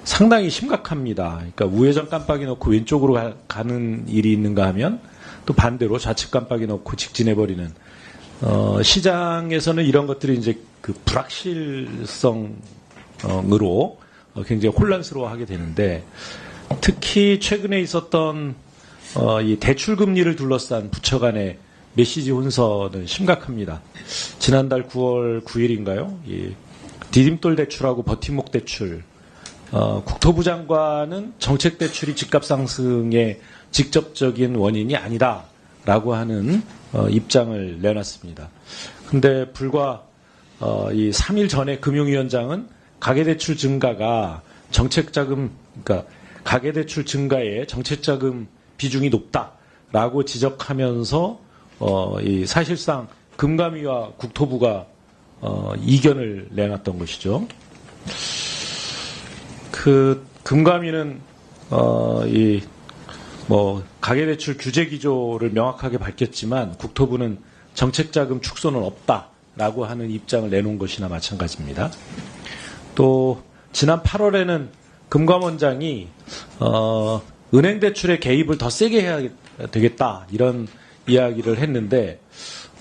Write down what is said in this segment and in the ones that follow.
상당히 심각합니다. 그러니까 우회전 깜빡이 넣고 왼쪽으로 가는 일이 있는가 하면 또 반대로 좌측 깜빡이 넣고 직진해버리는, 시장에서는 이런 것들이 이제 불확실성으로 굉장히 혼란스러워하게 되는데, 특히 최근에 있었던 이 대출 금리를 둘러싼 부처 간의 메시지 혼선은 심각합니다. 지난달 9월 9일인가요? 디딤돌 대출하고 버팀목 대출, 국토부 장관은 정책 대출이 집값 상승의 직접적인 원인이 아니다라고 하는 입장을 내놨습니다. 근데 불과 이 3일 전에 금융위원장은 가계대출 증가가 그러니까 가계대출 증가에 정책자금 비중이 높다라고 지적하면서 사실상 금감위와 국토부가 이견을 내놨던 것이죠. 금감위는 가계대출 규제 기조를 명확하게 밝혔지만 국토부는 정책자금 축소는 없다라고 하는 입장을 내놓은 것이나 마찬가지입니다. 또 지난 8월에는 금감원장이 은행 대출의 개입을 더 세게 해야 되겠다 이런 이야기를 했는데,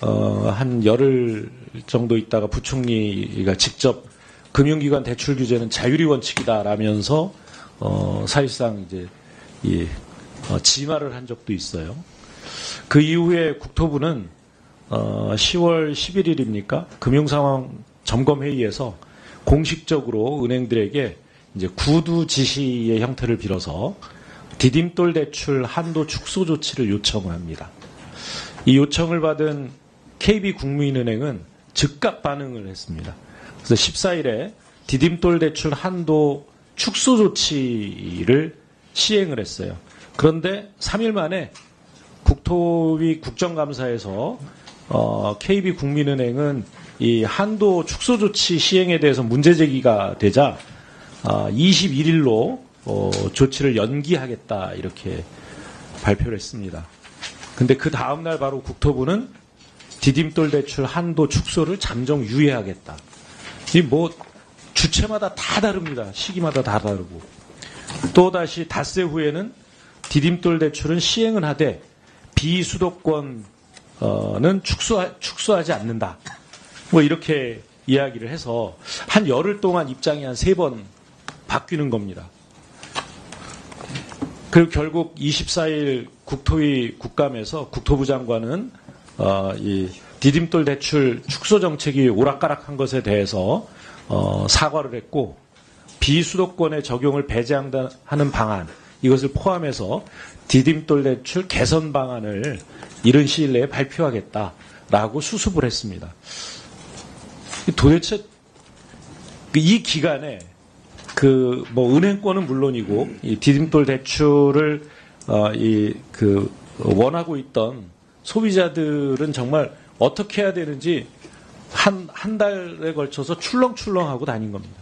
한 열흘 정도 있다가 부총리가 직접 금융기관 대출 규제는 자율이 원칙이다라면서 사실상 이제 지마를 한 적도 있어요. 그 이후에 국토부는 10월 11일입니까? 금융상황 점검회의에서 공식적으로 은행들에게 이제 구두 지시의 형태를 빌어서 디딤돌 대출 한도 축소 조치를 요청을 합니다. 이 요청을 받은 KB국민은행은 즉각 반응을 했습니다. 그래서 14일에 디딤돌 대출 한도 축소 조치를 시행을 했어요. 그런데 3일 만에 국토위 국정감사에서 KB국민은행은 이 한도 축소 조치 시행에 대해서 문제 제기가 되자 21일로 조치를 연기하겠다 이렇게 발표를 했습니다. 근데 그 다음날 바로 국토부는 디딤돌 대출 한도 축소를 잠정 유예하겠다. 주체마다 다 다릅니다. 시기마다 다 다르고. 또다시 닷새 후에는 디딤돌 대출은 시행은 하되 비수도권은 축소하지 않는다. 이렇게 이야기를 해서 한 열흘 동안 입장이 한 3번 바뀌는 겁니다. 그리고 결국 24일 국토위 국감에서 국토부 장관은 이 디딤돌 대출 축소 정책이 오락가락한 것에 대해서 사과를 했고, 비수도권의 적용을 배제하는 방안, 이것을 포함해서 디딤돌 대출 개선 방안을 이른 시일 내에 발표하겠다라고 수습을 했습니다. 도대체 이 기간에 은행권은 물론이고 이 디딤돌 대출을 원하고 있던 소비자들은 정말 어떻게 해야 되는지 한 달에 걸쳐서 출렁출렁하고 다닌 겁니다.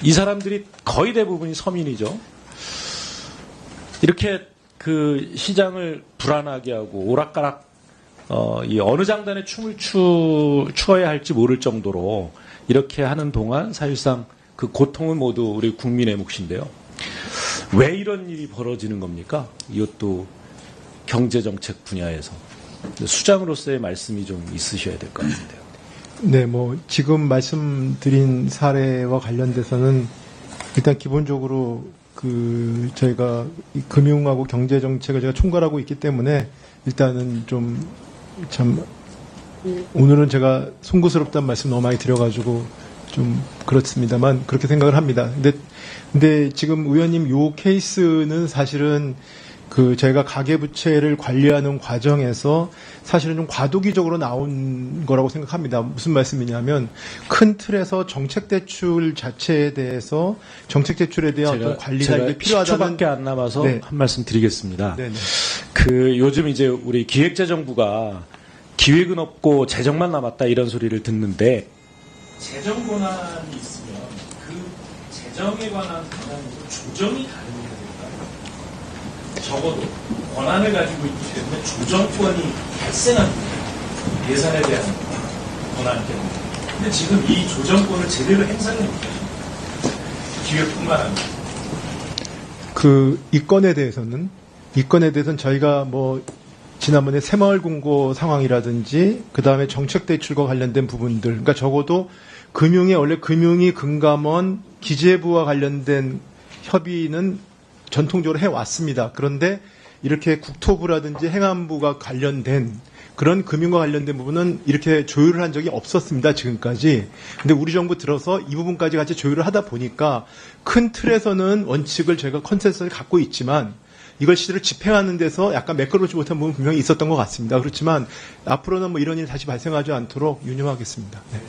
이 사람들이 거의 대부분이 서민이죠. 이렇게 시장을 불안하게 하고 오락가락 어느 장단에 춤을 추어야 할지 모를 정도로 이렇게 하는 동안 사실상 그 고통은 모두 우리 국민의 몫인데요. 왜 이런 일이 벌어지는 겁니까? 이것도 경제정책 분야에서 수장으로서의 말씀이 좀 있으셔야 될 것 같은데요. 네, 지금 말씀드린 사례와 관련돼서는 일단 기본적으로 저희가 금융하고 경제정책을 제가 총괄하고 있기 때문에 일단은 오늘은 제가 송구스럽다는 말씀 너무 많이 드려가지고 좀 그렇습니다만 그렇게 생각을 합니다. 근데 지금 의원님 요 케이스는 사실은 저희가 가계부채를 관리하는 과정에서 사실은 좀 과도기적으로 나온 거라고 생각합니다. 무슨 말씀이냐면 큰 틀에서 정책대출 자체에 대해서 정책대출에 대한 어떤 관리가 이게 필요하다는 10초밖에 안 남아서 네. 한 말씀 드리겠습니다. 네네. 요즘 이제 우리 기획재정부가 기획은 없고 재정만 남았다 이런 소리를 듣는데 재정 권한이 있으면 그 재정에 관한 방안으로 조정이 가능해야 될까요? 적어도 권한을 가지고 있기 때문에 조정권이 발생합니다. 예산에 대한 권한 때문에. 근데 지금 이 조정권을 제대로 행사를 못하십니다. 기획뿐만 아니라. 이 건에 대해서는 저희가 뭐 지난번에 새마을 금고 상황이라든지 그 다음에 정책 대출과 관련된 부분들, 그러니까 적어도 원래 금융위 금감원 기재부와 관련된 협의는 전통적으로 해왔습니다. 그런데 이렇게 국토부라든지 행안부가 관련된 그런 금융과 관련된 부분은 이렇게 조율을 한 적이 없었습니다. 지금까지. 근데 우리 정부 들어서 이 부분까지 같이 조율을 하다 보니까 큰 틀에서는 원칙을 저희가 컨센서스를 갖고 있지만 이걸 실제로 집행하는 데서 약간 매끄럽지 못한 부분은 분명히 있었던 것 같습니다. 그렇지만 앞으로는 뭐 이런 일이 다시 발생하지 않도록 유념하겠습니다. 네.